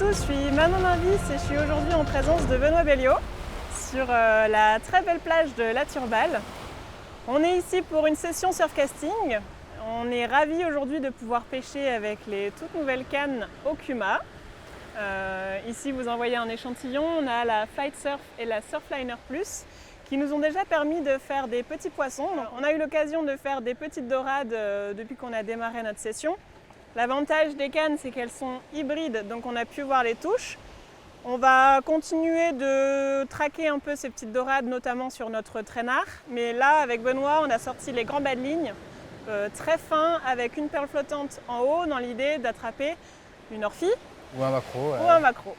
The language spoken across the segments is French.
tous, je suis Manon Marvis et je suis aujourd'hui en présence de Benoît Belliot sur la très belle plage de La Turballe. On est ici pour une session surfcasting. On est ravis aujourd'hui de pouvoir pêcher avec les toutes nouvelles cannes Okuma. Ici vous en voyez un échantillon, on a la Fight Surf et la Surfliner Plus qui nous ont déjà permis de faire des petits poissons. Donc, on a eu l'occasion de faire des petites dorades depuis qu'on a démarré notre session. L'avantage des cannes, c'est qu'elles sont hybrides, donc on a pu voir les touches. On va continuer de traquer un peu ces petites dorades, notamment sur notre traînard. Mais là, avec Benoît, on a sorti les grands bas de ligne, très fins, avec une perle flottante en haut, dans l'idée d'attraper une orphie. Ou un maquereau. Ou un maquereau.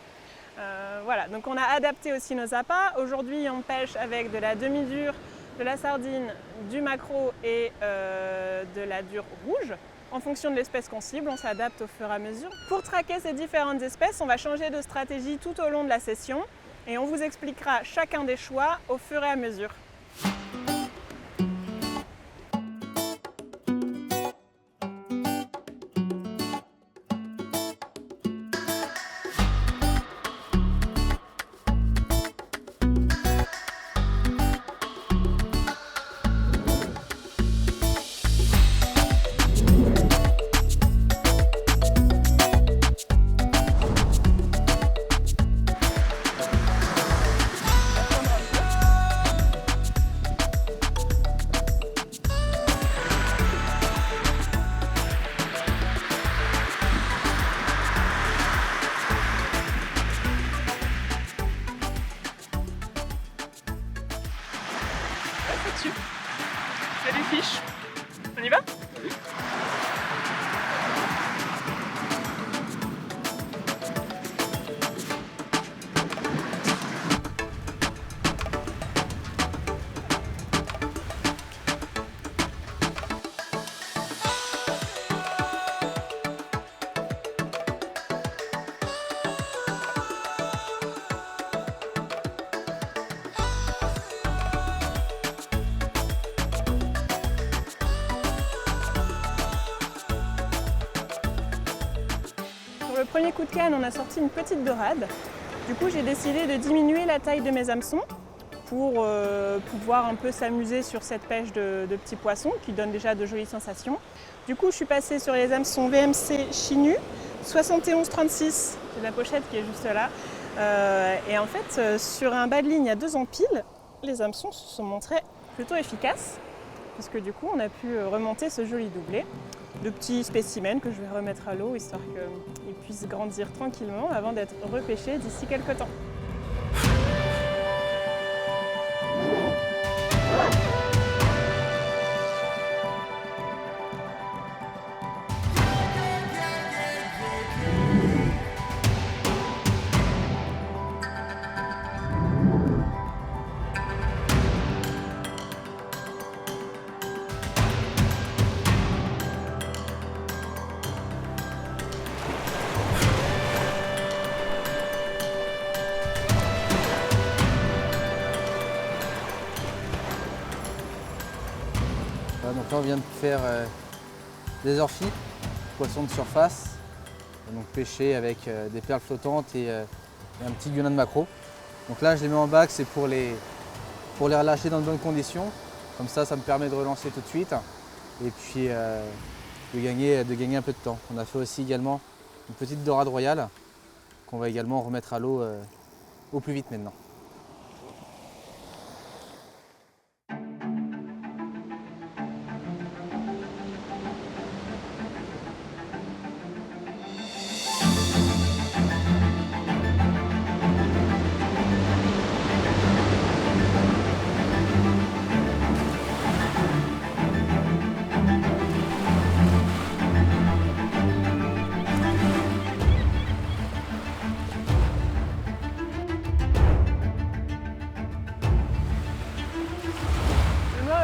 Voilà, donc on a adapté aussi nos appâts. Aujourd'hui, on pêche avec de la demi-dure, de la sardine, du maquereau et de la dure rouge. En fonction de l'espèce qu'on cible, on s'adapte au fur et à mesure. Pour traquer ces différentes espèces, on va changer de stratégie tout au long de la session et on vous expliquera chacun des choix au fur et à mesure. Dessus. Il y a des fiches. On y va ? Oui. Pour le premier coup de canne, on a sorti une petite dorade. Du coup, j'ai décidé de diminuer la taille de mes hameçons pour pouvoir un peu s'amuser sur cette pêche de petits poissons qui donne déjà de jolies sensations. Du coup, je suis passée sur les hameçons VMC Chinu 7136, c'est la pochette qui est juste là. Et en fait, sur un bas de ligne à 2 empiles, les hameçons se sont montrés plutôt efficaces parce que du coup, on a pu remonter ce joli doublé. De petits spécimens que je vais remettre à l'eau histoire qu'ils puissent grandir tranquillement avant d'être repêchés d'ici quelques temps. Donc là on vient de faire des orphies, poissons de surface, donc pêcher avec des perles flottantes et un petit gueulin de maquereau. Donc là je les mets en bac, c'est pour les relâcher dans de bonnes conditions. Comme ça me permet de relancer tout de suite et puis de gagner un peu de temps. On a fait aussi également une petite dorade royale qu'on va également remettre à l'eau au plus vite maintenant.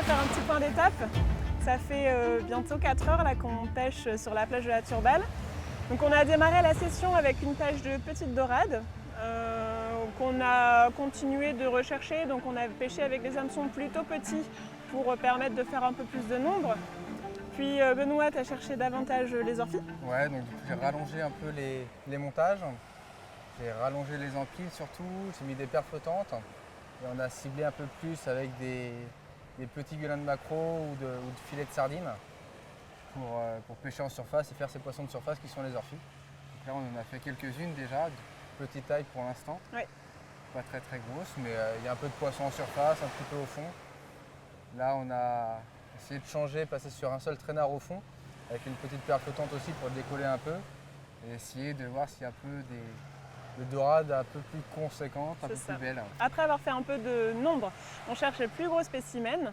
Faire un petit point d'étape. Ça fait bientôt 4 heures là qu'on pêche sur la plage de La Turballe. Donc on a démarré la session avec une pêche de petites dorades qu'on a continué de rechercher. Donc on a pêché avec des hameçons plutôt petits pour permettre de faire un peu plus de nombre. Puis Benoît, tu as cherché davantage les orphies. Ouais, donc j'ai rallongé un peu les montages J'ai rallongé les empiles surtout, j'ai mis des perles flottantes et on a ciblé un peu plus avec des petits gueulins de maquereau ou de filets de sardines pour pêcher en surface et faire ces poissons de surface qui sont les orphies. Donc là on en a fait quelques-unes déjà, de petite taille pour l'instant. Ouais. Pas très très grosses, mais il y a un peu de poisson en surface, un petit peu au fond. Là on a essayé de changer, passer sur un seul traînard au fond, avec une petite perle flottante aussi pour le décoller un peu, et essayer de voir s'il y a un peu de dorades un peu plus conséquentes, un peu plus belles. Après avoir fait un peu de nombre, on cherche les plus gros spécimens.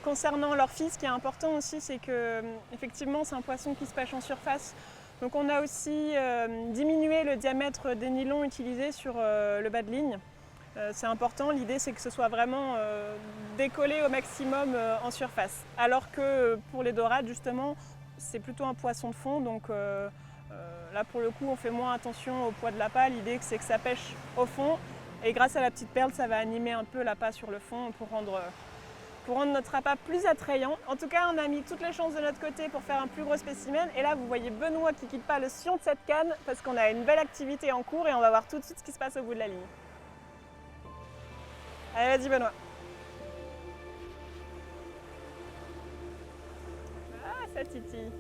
Concernant l'orphie, ce qui est important aussi, c'est que effectivement c'est un poisson qui se pêche en surface. Donc on a aussi diminué le diamètre des nylons utilisés sur le bas de ligne. C'est important, l'idée c'est que ce soit vraiment décollé au maximum en surface. Alors que pour les dorades justement, c'est plutôt un poisson de fond, donc là pour le coup on fait moins attention au poids de l'appât. L'idée c'est que ça pêche au fond et grâce à la petite perle ça va animer un peu l'appât sur le fond pour rendre notre appât plus attrayant. En tout cas on a mis toutes les chances de notre côté pour faire un plus gros spécimen et là vous voyez Benoît qui ne quitte pas le sillon de cette canne parce qu'on a une belle activité en cours et on va voir tout de suite ce qui se passe au bout de la ligne. Allez vas-y Benoît. Ah ça titille.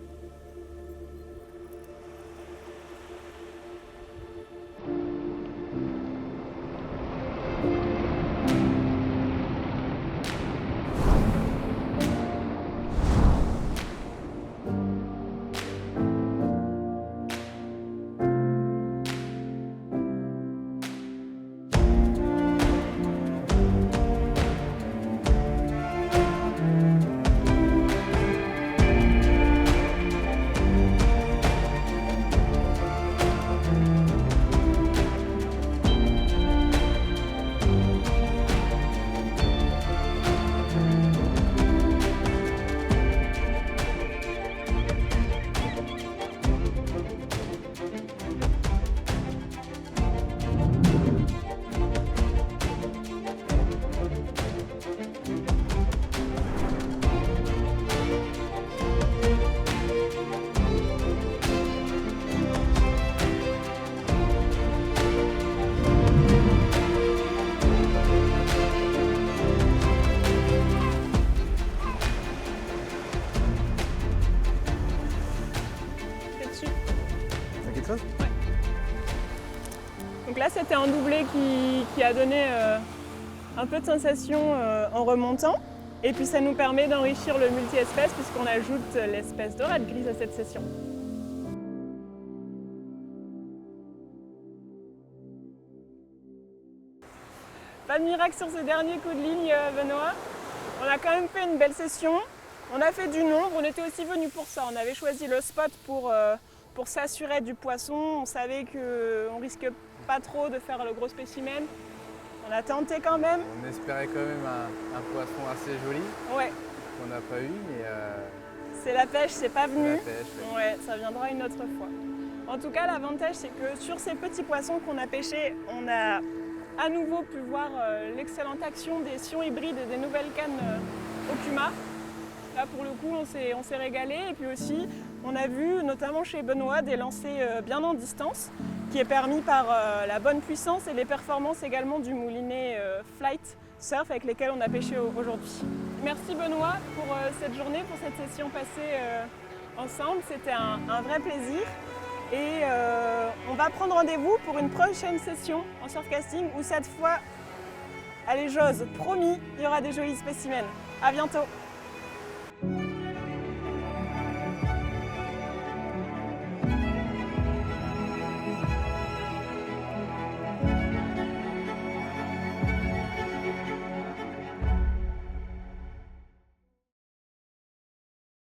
Ouais. Donc là c'était un doublé qui a donné un peu de sensation en remontant et puis ça nous permet d'enrichir le multi-espèce puisqu'on ajoute l'espèce dorade grise à cette session. Pas de miracle sur ces derniers coups de ligne Benoît. On a quand même fait une belle session, on a fait du nombre, on était aussi venus pour ça, on avait choisi le spot pour s'assurer du poisson, on savait qu'on ne risque pas trop de faire le gros spécimen. On a tenté quand même. On espérait quand même un poisson assez joli, ouais. Qu'on n'a pas eu, mais... C'est la pêche, c'est pas venu. La pêche, ouais, ça viendra une autre fois. En tout cas, l'avantage, c'est que sur ces petits poissons qu'on a pêchés, on a à nouveau pu voir l'excellente action des sillons hybrides et des nouvelles cannes Okuma. Là, pour le coup, on s'est régalé. Et puis aussi, on a vu, notamment chez Benoît, des lancers bien en distance, qui est permis par la bonne puissance et les performances également du moulinet Flight Surf avec lesquels on a pêché aujourd'hui. Merci Benoît pour cette journée, pour cette session passée ensemble. C'était un vrai plaisir. Et on va prendre rendez-vous pour une prochaine session en surfcasting où cette fois, allez j'ose, promis, il y aura des jolis spécimens. À bientôt.